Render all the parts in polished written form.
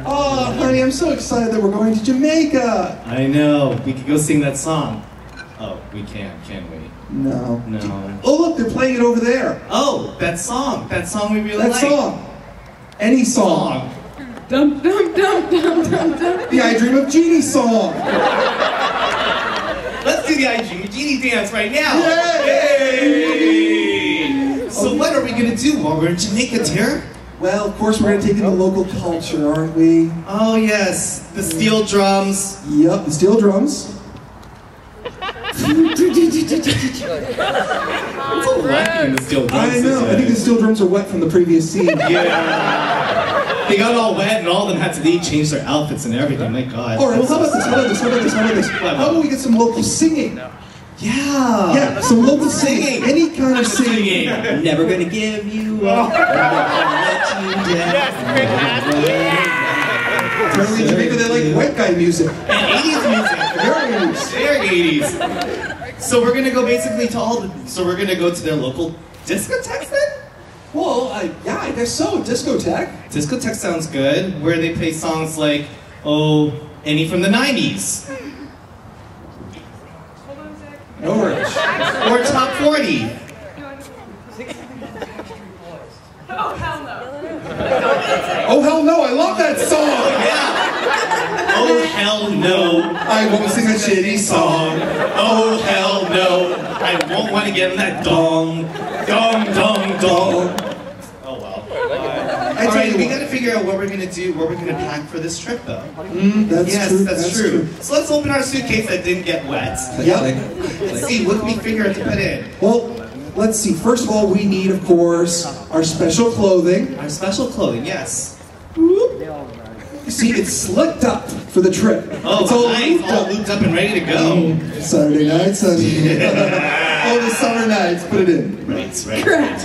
Oh, honey, I'm so excited that we're going to Jamaica. I know. We could go sing that song. Oh, we can't we? No. No. Oh, look, they're playing it over there. Oh, that song we really like. That song. Any song. Dum dum dum dum dum dum. The I Dream of Jeannie song. Let's do the I Dream of Jeannie dance right now. Yay! So what are we gonna do while we're in Jamaica, dear? Well, of course, we're going to take in the local culture, aren't we? Oh yes, the steel drums. Yep, the steel drums. What's so wacky in the steel drums? I know. I think the steel drums are wet from the previous scene. Yeah. They got all wet and all of them had to leave, change their outfits and everything. My God. All right. Well, how about this? How about we get some local singing? Yeah. Yeah, some local singing. Any kind of singing. I'm never gonna give you up. I'm never gonna let you down. Apparently in Jamaica they like wet guy music. And 80s music. Very 80s. So we're gonna go basically to we're gonna go to their local discotheques then? Well, yeah, I guess so. Discotheque. Discotheque sounds good. Where they play songs like, oh, any from the 90s. No worries. Or top 40. Oh hell no. Oh hell no, I love that song! Yeah. Oh hell no. I won't sing a shitty song. Oh hell no. I won't want to get in that dong. Dong, dong, dong. Oh well. Alright, we gotta figure out what we're gonna do, what we're gonna pack for this trip though. That's true. So let's open our suitcase that didn't get wet. Yep. Let's see, what can we figure out to put in? Well, let's see. First of all, we need, of course, our special clothing. Our special clothing, yes. You see, it's slicked up for the trip. Oh, it's all nice. All looped up and ready to go. Saturday night, Sunday. Oh, the summer nights. Put it in. Right. Correct.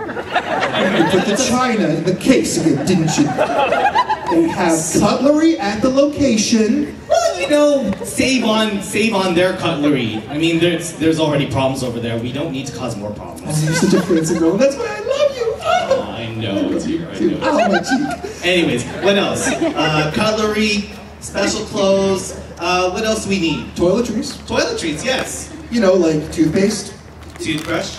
You put the china in the case again, didn't you? They have cutlery at the location. Well, you know, save on their cutlery. I mean, there's already problems over there. We don't need to cause more problems. Oh, you're such a fancy girl. That's why I love you. Oh, I know, dear. I know. Ow, my cheek. Anyways, what else? Cutlery, special clothes. What else do we need? Toiletries. Toiletries, yes. You know, like toothpaste. Toothbrush.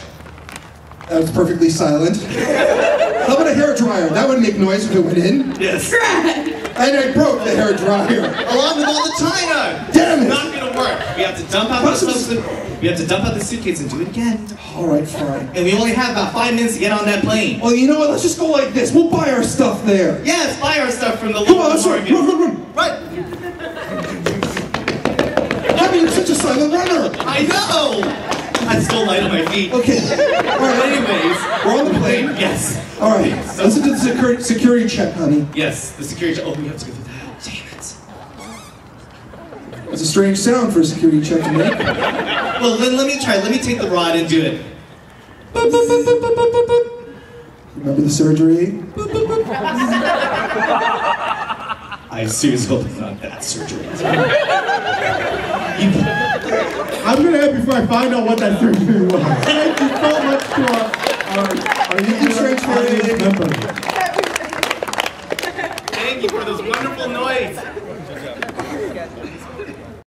That was perfectly silent. How about a hairdryer? That would make noise if it went in. Yes. And I broke the hairdryer. Along with all the china. Damn it! Not gonna work. We have to dump out the suitcase and do it again. All right, fine. And we only have about 5 minutes to get on that plane. Well, you know what? Let's just go like this. We'll buy our stuff there. Yes, buy our stuff from the Come local on, let's market. run. Right. I mean, you're such a silent runner. I know. I'm still light on my feet. Okay. All right. Anyways, We're on the plane. Yes. All right. Listen to the security check, honey. Yes, the security check. Oh, we have to go through that. Damn it. That's a strange sound for a security check to make. Well, then let me try. Let me take the rod and do it. Remember the surgery? I seriously hope it's not that surgery. I'm gonna have before I find out what that surgery was. Thank you so much to our insurance members. Thank you for this wonderful noise.